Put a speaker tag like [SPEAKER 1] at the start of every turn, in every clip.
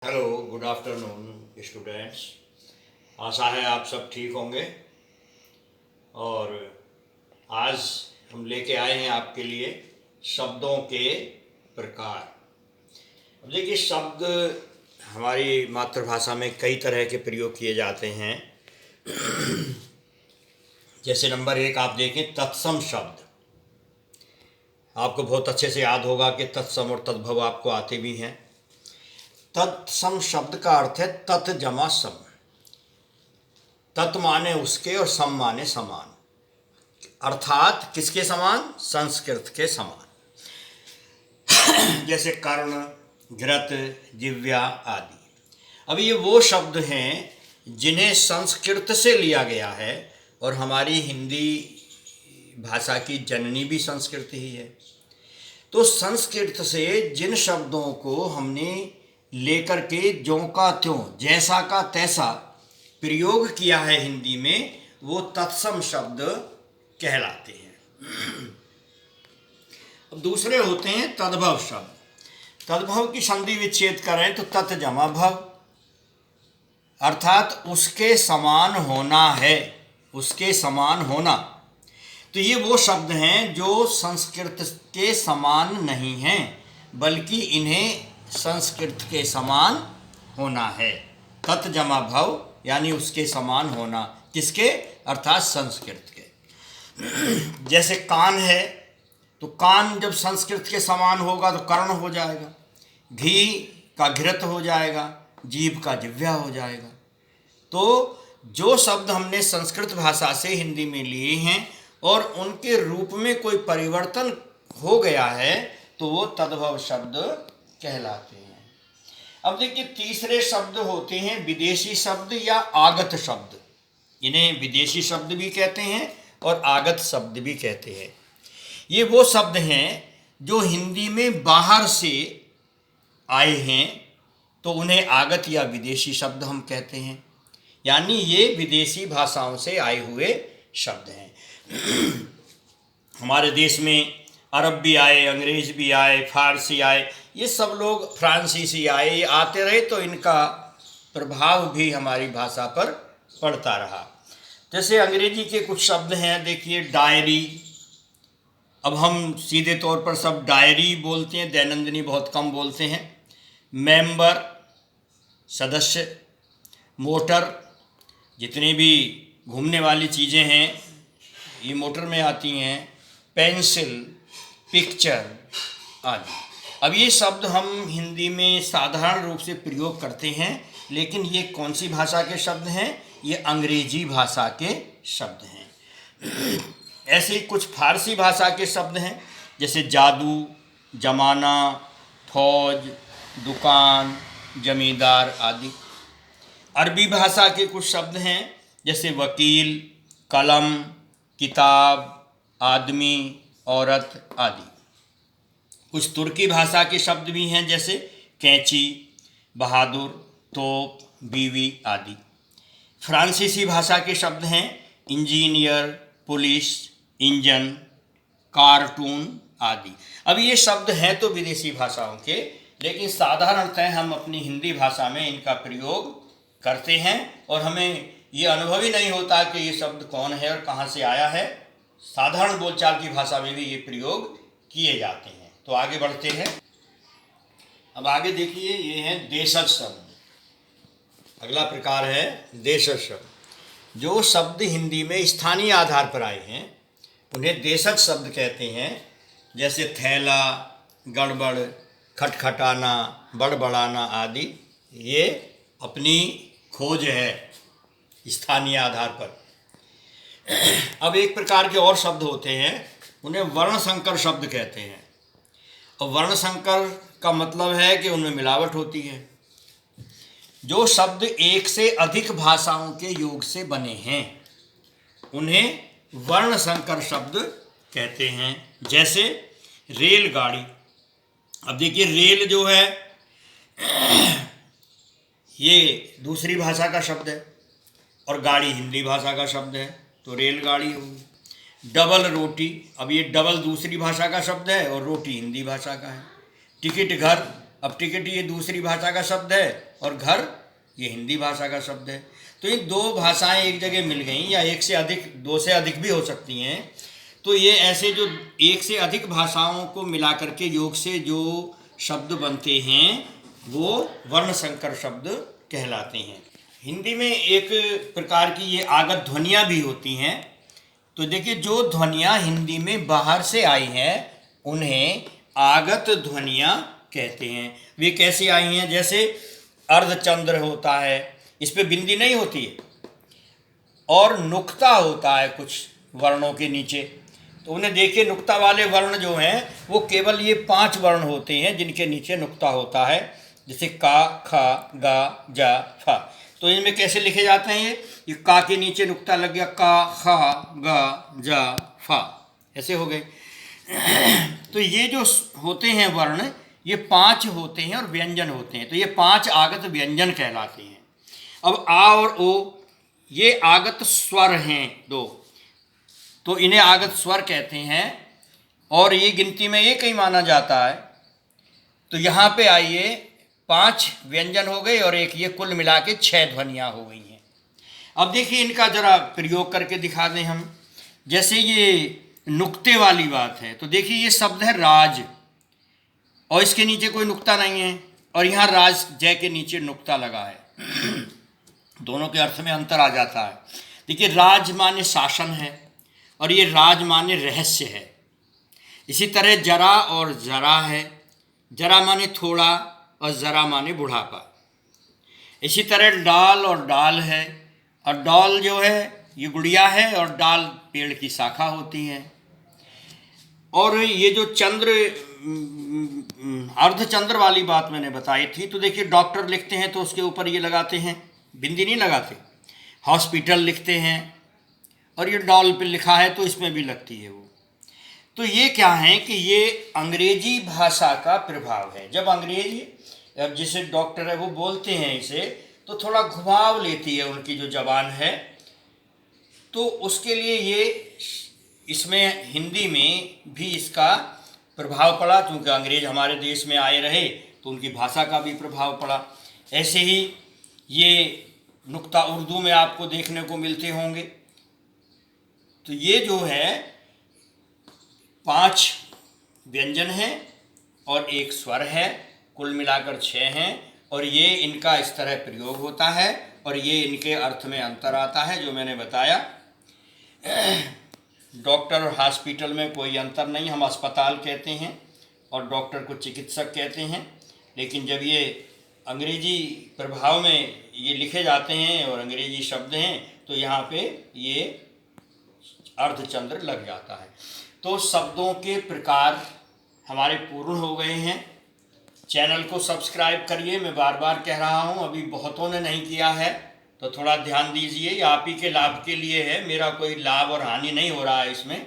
[SPEAKER 1] Hello, good afternoon students. आशा है आप सब ठीक होंगे। और आज हम लेके आए हैं आपके लिए शब्दों के प्रकार। अब देखिए, शब्द हमारी मातृभाषा में कई तरह के प्रयोग किए जाते हैं। जैसे नंबर 1 आप देखें, तत्सम शब्द। आपको बहुत अच्छे से याद होगा कि तत्सम और तद्भव आपको आते भी हैं। तत्सम शब्द का अर्थ है तत् जमा सम। तत् माने उसके और सम माने समान, अर्थात किसके समान? संस्कृत के समान। जैसे कर्ण, घृत, जिव्या आदि। अब ये वो शब्द हैं जिन्हें संस्कृत से लिया गया है, और हमारी हिंदी भाषा की जननी भी संस्कृत ही है। तो संस्कृत से जिन शब्दों को हमने लेकर के ज्यों का त्यों, जैसा का तैसा प्रयोग किया है हिंदी में, वो तत्सम शब्द कहलाते हैं। अब दूसरे होते हैं तद्भव शब्द। तद्भव की संधि विच्छेद करें तो तत् जमा भव, अर्थात उसके समान होना है, उसके समान होना। तो ये वो शब्द हैं जो संस्कृत के समान नहीं हैं, बल्कि इन्हें संस्कृत के समान होना है। तत् जमा भव यानी उसके समान होना, किसके? अर्थात संस्कृत के। जैसे कान है, तो कान जब संस्कृत के समान होगा तो कर्ण हो जाएगा, घी का घृत हो जाएगा, जीभ का जिह्वा हो जाएगा। तो जो शब्द हमने संस्कृत भाषा से हिंदी में लिए हैं और उनके रूप में कोई परिवर्तन हो गया है, तो वो तद्भव शब्द कहलाते हैं। अब देखिए, तीसरे शब्द होते हैं विदेशी शब्द या आगत शब्द। इन्हें विदेशी शब्द भी कहते हैं और आगत शब्द भी कहते हैं। ये वो शब्द हैं जो हिंदी में बाहर से आए हैं, तो उन्हें आगत या विदेशी शब्द हम कहते हैं। यानी ये विदेशी भाषाओं से आए हुए शब्द हैं। हमारे देश में अरब भी आए, अंग्रेज भी आए, फारसी आए, ये सब लोग, फ्रांसीसी आए, ये आते रहे, तो इनका प्रभाव भी हमारी भाषा पर पड़ता रहा। जैसे अंग्रेजी के कुछ शब्द हैं, देखिए डायरी। अब हम सीधे तौर पर सब डायरी बोलते हैं, दैनंदिनी बहुत कम बोलते हैं। मेंबर, सदस्य। मोटर, जितनी भी घूमने वाली चीज़ें हैं ये मोटर में आती हैं। पेंसिल, पिक्चर आदि। अब ये शब्द हम हिंदी में साधारण रूप से प्रयोग करते हैं, लेकिन ये कौन सी भाषा के शब्द हैं? ये अंग्रेजी भाषा के शब्द हैं। ऐसे ही कुछ फारसी भाषा के शब्द हैं, जैसे जादू, जमाना, फौज, दुकान, जमींदार आदि। अरबी भाषा के कुछ शब्द हैं, जैसे वकील, कलम, किताब, आदमी, औरत आदि। कुछ तुर्की भाषा के शब्द भी हैं, जैसे कैंची, बहादुर, तोप, बीवी आदि। फ्रांसीसी भाषा के शब्द हैं इंजीनियर, पुलिस, इंजन, कार्टून आदि। अब ये शब्द हैं तो विदेशी भाषाओं के, लेकिन साधारणतः हम अपनी हिंदी भाषा में इनका प्रयोग करते हैं और हमें ये अनुभव ही नहीं होता कि ये शब्द कौन है और कहाँ से आया है। साधारण बोलचाल की भाषा में भी ये प्रयोग किए जाते हैं। तो आगे बढ़ते हैं। अब आगे देखिए, ये हैं देशज शब्द। अगला प्रकार है देशज शब्द। जो शब्द हिंदी में स्थानीय आधार पर आए हैं उन्हें देशज शब्द कहते हैं। जैसे थैला, गड़बड़, खटखटाना, बड़बड़ाना आदि। ये अपनी खोज है स्थानीय आधार पर। अब एक प्रकार के और शब्द होते हैं, उन्हें वर्ण संकर शब्द कहते हैं। और वर्ण संकर का मतलब है कि उनमें मिलावट होती है। जो शब्द एक से अधिक भाषाओं के योग से बने हैं उन्हें वर्ण संकर शब्द कहते हैं। जैसे रेलगाड़ी। अब देखिए, रेल जो है ये दूसरी भाषा का शब्द है और गाड़ी हिंदी भाषा का शब्द है, तो रेलगाड़ी होगी। डबल रोटी। अब ये डबल दूसरी भाषा का शब्द है और रोटी हिंदी भाषा का है। टिकट घर, अब टिकट ये दूसरी भाषा का शब्द है और घर ये हिंदी भाषा का शब्द है। तो ये दो भाषाएं एक जगह मिल गई, या एक से अधिक, दो से अधिक भी हो सकती हैं। तो ये ऐसे जो एक से अधिक भाषाओं को मिला करके योग से जो शब्द बनते हैं वो वर्ण संकर शब्द कहलाते हैं। हिंदी में एक प्रकार की ये आगत ध्वनियाँ भी होती हैं। तो देखिए, जो ध्वनियाँ हिंदी में बाहर से आई हैं उन्हें आगत ध्वनियाँ कहते हैं। वे कैसे आई हैं? जैसे अर्धचंद्र होता है, इस पे बिंदी नहीं होती है, और नुक्ता होता है कुछ वर्णों के नीचे। तो उन्हें देखिए, नुक्ता वाले वर्ण जो हैं वो केवल ये 5 वर्ण होते हैं जिनके नीचे नुक्ता होता है, जैसे का, खा, गा, जा, फा। तो इनमें कैसे लिखे जाते हैं? ये का के नीचे नुक्ता लग गया, का, खा, गा, जा, फा, ऐसे हो गए। तो ये जो होते हैं वर्ण, ये 5 होते हैं और व्यंजन होते हैं। तो ये 5 आगत व्यंजन कहलाते हैं। अब आ और ओ ये आगत स्वर हैं 2, तो इन्हें आगत स्वर कहते हैं, और ये गिनती में एक ही माना जाता है। तो यहाँ पे आइए, 5 व्यंजन हो गए और एक ये, कुल मिला के 6 ध्वनियाँ हो गई हैं। अब देखिए, इनका जरा प्रयोग करके दिखा दें हम। जैसे ये नुक्ते वाली बात है, तो देखिए ये शब्द है राज, और इसके नीचे कोई नुक्ता नहीं है, और यहाँ राज जय के नीचे नुक्ता लगा है। दोनों के अर्थ में अंतर आ जाता है। देखिए, राज माने शासन है और ये राज माने रहस्य है। इसी तरह जरा और जरा है, जरा माने थोड़ा और जरा माने बुढ़ापा। इसी तरह डाल और डाल है, और डाल जो है ये गुड़िया है, और डाल पेड़ की शाखा होती है। और ये जो चंद्र, अर्धचंद्र वाली बात मैंने बताई थी, तो देखिए डॉक्टर लिखते हैं तो उसके ऊपर ये लगाते हैं, बिंदी नहीं लगाते। हॉस्पिटल लिखते हैं और ये डॉल पे लिखा है तो इसमें भी लगती है वो। तो ये क्या है कि ये अंग्रेजी भाषा का प्रभाव है। जब अंग्रेजी, अब जिसे डॉक्टर है वो बोलते हैं इसे, तो थोड़ा घुमाव लेती है उनकी जो ज़बान है, तो उसके लिए ये इसमें हिंदी में भी इसका प्रभाव पड़ा। क्योंकि अंग्रेज हमारे देश में आए रहे तो उनकी भाषा का भी प्रभाव पड़ा। ऐसे ही ये नुक्ता उर्दू में आपको देखने को मिलते होंगे। तो ये जो है 5 व्यंजन हैं और एक स्वर है, कुल मिलाकर 6 हैं, और ये इनका इस तरह प्रयोग होता है और ये इनके अर्थ में अंतर आता है जो मैंने बताया। डॉक्टर और हॉस्पिटल में कोई अंतर नहीं, हम अस्पताल कहते हैं और डॉक्टर को चिकित्सक कहते हैं। लेकिन जब ये अंग्रेजी प्रभाव में ये लिखे जाते हैं और अंग्रेजी शब्द हैं तो यहाँ पे ये अर्धचंद्र लग जाता है। तो शब्दों के प्रकार हमारे पूर्ण हो गए हैं। चैनल को सब्सक्राइब करिए, मैं बार बार कह रहा हूँ, अभी बहुतों ने नहीं किया है तो थोड़ा ध्यान दीजिए। ये आप ही के लाभ के लिए है, मेरा कोई लाभ और हानि नहीं हो रहा है इसमें।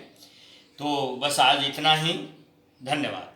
[SPEAKER 1] तो बस आज इतना ही, धन्यवाद।